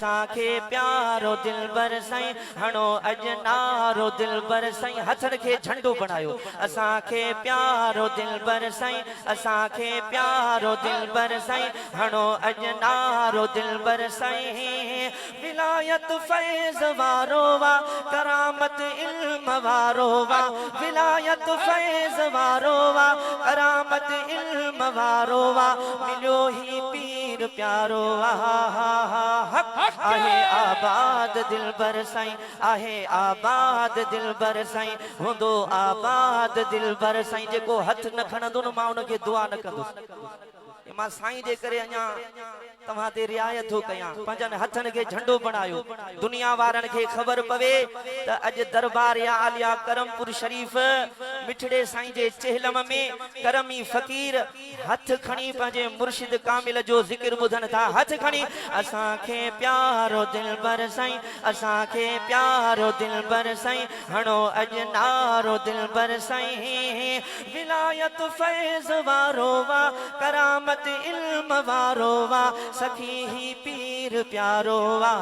असांखे प्यारो दिलबर साईं हणो अजनारो दिलबर साईं हथड़ के झंडो बनायो असांखे प्यारो दिलबर साईं असांखे प्यारो दिलबर साईं हणो अजनारो दिलबर साईं विलायत फैज़ वारो वा करामत इल्म वारो वा विलायत फैज़ वारो वा करामत इल्म वारो वा मिलो ही पीर प्यारो हक आहे आबाद दिलबर साईं आहे आबाद दिलबर साईं हुंदो आबाद दिलबर साईं जेको हथ न खणंदो न मां उनखे दुआ न कंदुसि मां साईं जे करे अञा तव्हां ते रियायत हो कयां पंजनि हथनि खे झंडो बणायो दुनिया वारनि खे ख़बर पवे त अॼु दरबार या आलिया करमपुर शरीफ मिठड़े साईं जे चेहलम में करमी फ़कीर हथ खणी पंहिंजे मुर्शिद कामिल जो ज़िक्र ॿुधनि था हथ खणी असांखे प्यारो दिलबर साईं असांखे प्यारो दिलबर साईं हणो अजनारो दिलबर साईं विलायत फैज़ वारो वा करामत इल्म वारो वा सखी ही पीर प्यारो वा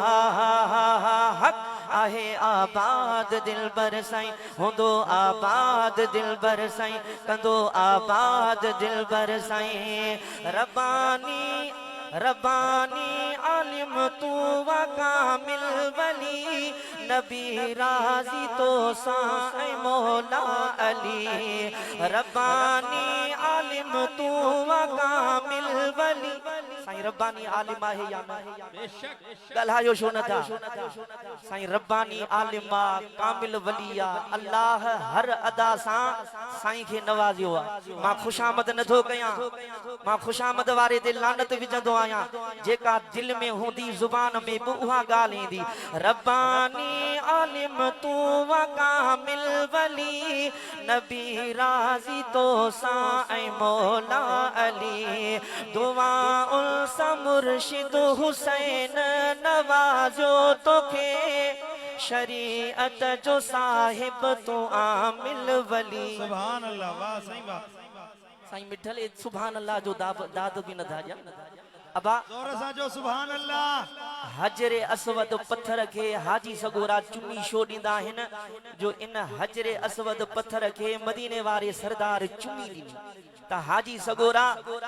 हक आहे आबाद दिलबर साईं हुंदो आबाद दिलबर साईं कंदो आबाद दिलबर साईं रब्बानी रब्बानी आलिम तू वा कामिल वली नबी राजी तो साईं मौला अली रब्बानी आलिम तू वा कामिल वली साईं रब्बानी आलिम आहे या बेशक गल्हायो छो न था साईं रब्बानी आलिम कामिल वलिया अल्लाह हर अदा सां साईं खे नवाज़ियो आहे मां खुशामद नथो कयां मां खुशामद वारे ते लानत विझंदो आहियां जेका दिल में हूंदी ज़ुबान में बि उहा ॻाल्हि ईंदी रब्बानी आलिम तू वा कामिल वली नबी राज़ी तो साईं मौला अली दुआ उल सा मुर्शिद हुसैन नवाज़ो तोखे शरीअत जो साहिब तू आमिल वली सुभान अल्लाह वाह साईं वाह साईं मिठल सुभान अल्लाह जो दाद भी न धाजा अबा जोर सा जो सुभान अल्लाह हजरे असवद पत्थर के हाजी सगोरा चुम्मी छो ॾींदा आहिनि जो इन हजरे असवद पत्थर के मदीने वारे सरदार चुम्मी ॾिनी त हाजी सगोरा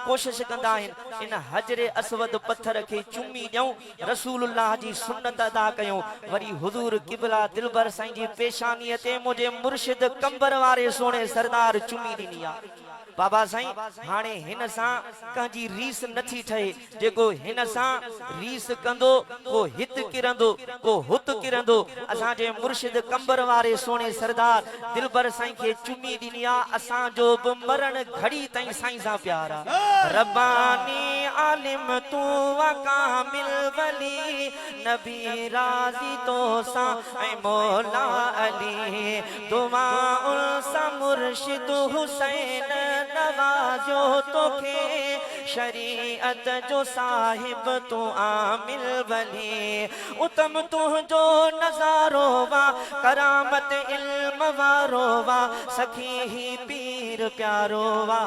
कोशिश कंदा आहिनि इन हजरे असवद पत्थर के चुम्मी ॾियूं रसूलुल्लाह जी सुन्नत अदा कयूं वरी हुजूर किबला दिलबर साईं जी पेशानीअ ते मुंहिंजे मुर्शिद कंबर वारे सोणे सरदार चुम्मी ॾिनी आहे बाबा साईं हाणे हिन सां कंहिंजी रीस नथी ठहे जेको हिन सां रीस कंदो को हित किरंदो को हुत किरंदो असांजे मुर्शिद कंबर वारे सोणे सरदार दिलबर साईं खे चुम्मी ॾिनी आहे असांजो बि मरण घड़ी ताईं साईं सां प्यार आहे रब्बानी आलिम तू वा कामिल वली नबी राज़ी तो साईं मौला अली दुआ उल सा मुर्शिद हुसैन नवाज़ो तोखे शरीअत जो साहिब तू आमिल वली उतम तुंहिंजो नज़ारो वा करामत इल्म वारो वा सखी ही पीर प्यारो वा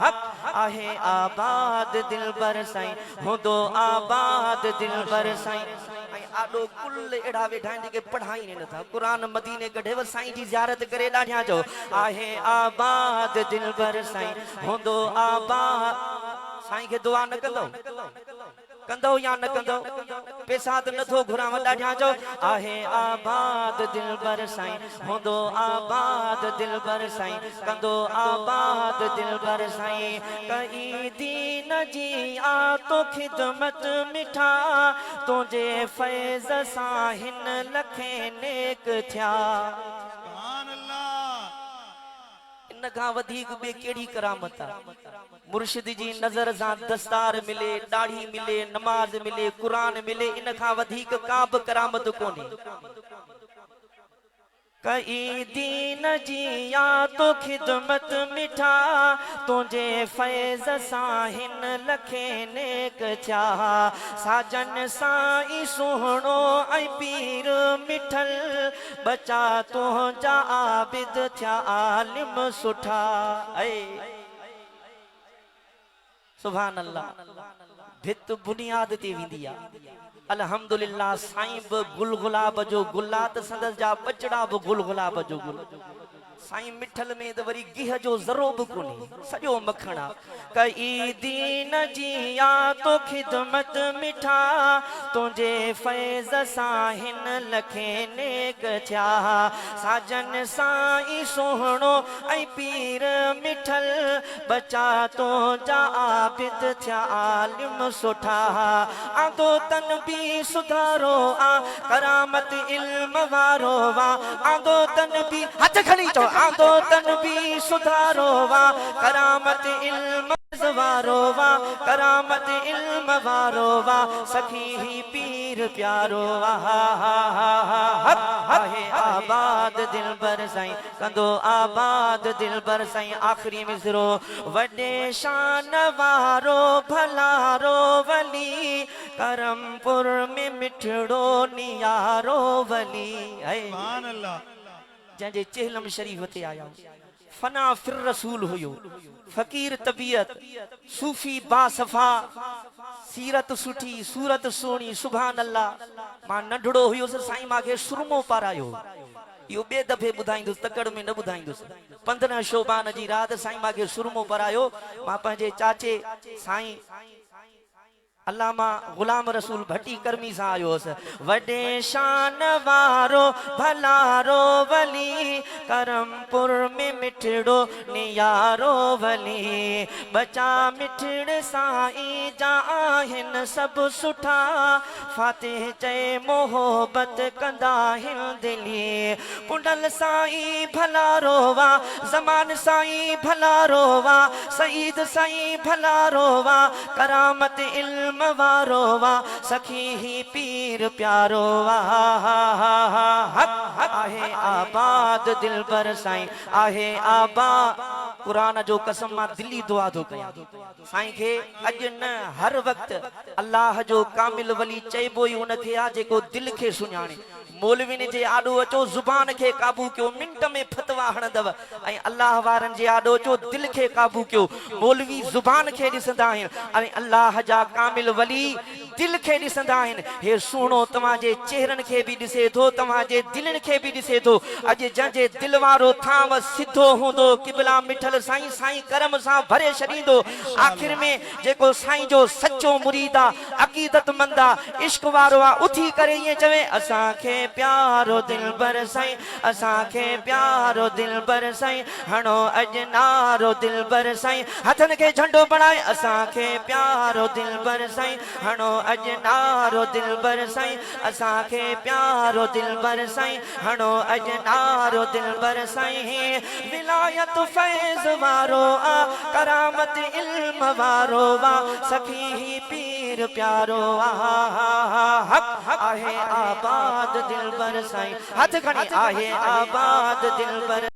हक आहे आबाद दिलबर साईं हुंदो आबाद दिलबर साईं आडो कुल एड़ा वेठा आहिनि जेके पढ़ाई नथा कुरान मदीने कढेव साईं जी ज़ियारत करे ॾाढिया जो आहे आबाद दिलबर साईं हुंदो आबाद साईं खे दुआ न कंदो कंदो या न कंदो पैसा त नथो घुराव ॾाढिया जो आहे आबाद दिलबर साईं हुंदो आबाद दिलबर साईं कंदो आबाद दिलबर साईं कई दीन जी आ तो खिदमत मिठा तुझे फैज़ सां हिन लखे नेक थिया इन खां वधीक ॿे कहिड़ी करामत आहे मुर्शिद जी नज़र सां दस्तार मिले दाढ़ी मिले नमाज मिले कुरान मिले इन खां वधीक का बि करामत कोन्हे कई दीन जी या तो खिदमत मिठा तुझे फैज़ सां हिन लखे नेक थिया साजन साईं सुहिणो ऐं पीर मिठल बचा तुंहिंजा आबिद थिया आलिम सुठा सुभान अल्लाह भित बुनियाद ते वेंदी आहे। अल्हम्दुलिल्लाह साईं बि गुल गुलाब जो गुलात संदस जा बचड़ा बि गुल गुलाब जो गुल। साईं मिठल में तो वरी गिह जो ज़रो बि कोन्हे, सॼो मखण आहे। कई दीन जी या तो खिदमत मिठा, तुंहिंजे फैज़ सां हिन लखे नेक थिया। साजन साईं सोहणो ऐं पीर मिठल, बचा तुंहिंजा आबिद थिया आलिम सुठा। आंदो तन बि सुधारो आ, करामत इल्म वारो वा। आंदो तन बि हथ खणी चो, आंदो तन बि सुधारो वा, करामत इल्म वारो वा, करामत इल्म वारो वा। सखी ही पीर प्यारो वा, आहे आबाद दिल बर साईं, कंदो आबाद दिल बर साईं। आखिरी मिसरो, वॾे शान वारो भलारो वली, करमपुर में मिठड़ो नियारो वली। सुभान अल्लाह। जंहिंजे चेहलम शरीफ ते आया, फना फिर रसूल हुयो, फकीर तबीयत, सूफी बासफा, सीरत सुठी, सूरत सोनी। सुभान अल्लाह। मां नंढड़ो हुयुसि, साईं मांखे सुरमो पारायो। इहो ॿिए दफ़े ॿुधाईंदुसि, तकड़ में न ॿुधाईंदुसि। 15 शोबान जी राति साईं मांखे सुरमो पारायो। मां पंहिंजे चाचे साईं अल्लामा गुलाम रसूल भट्टी करमी सां आयो हुअसि। वॾे शान वारो भलारो वली, करमपुर में मिठड़ो नियारो वली। बचा मिठड़ साईं जा आहिनि सभु सुठा, फातिह चए मोहबत कंदा आहिनि दिली। पुंडल साईं भलारो वा, ज़मान साईं भलारो वा, सईद साईं भलारो वा, करामत इल्म वारो वा। सखी ही पीर प्यारो वा, आहे आबाद दिल बर साईं, आहे आबाद। कुरान जो कसम मां दिली दुआ थो कयां, साईं खे अॼु न हर वक़्तु अल्लाह जो कामिल वली चइबो ई उनखे आहे जेको दिल खे सुञाणे। मौलवीन जे आॾो अचो, ज़ुबान खे काबू कयो, मिंट में फतवा हणंदव। ऐं अल्लाह वारनि जे आॾो अचो, दिल खे काबू कयो। मौलवी ज़ुबान खे ॾिसंदा आहिनि, ऐं अल्लाह जा कामिल वली दिल खे ॾिसंदा आहिनि। हे सुहिणो तव्हांजे चेहरनि खे बि ॾिसे थो, तव्हांजे दिलनि खे बि ॾिसे थो। अॼु जंहिंजे दिल वारो थांव सिधो हूंदो, क़िबला मिठल साईं, साईं करम सां भरे छॾींदो। आख़िर में जेको साईं जो सचो मुरीद आहे, अक़ीदतमंद आहे, इश्क वारो आहे, उथी करे ईअं चवे, असांखे प्यारो दिल बर साईं, असांखे प्यारो दिल बर साईं, हणो अॼु नारो दिल बर साईं। हथनि खे झंडो बणाए, असांखे प्यारो दिल बर साईं, हणो अॼु नारो दिल बर साईं, असांखे प्यारो दिल बर साईं, हणो अॼु नारो दिल बर साईं। विलायत फैज़ वारो आ, करामत इल्म वारो वा, सखी ही पीर प्यारो आ, आहे आबाद दिल बर साईं। हथ खणी, आहे आबाद दिल बर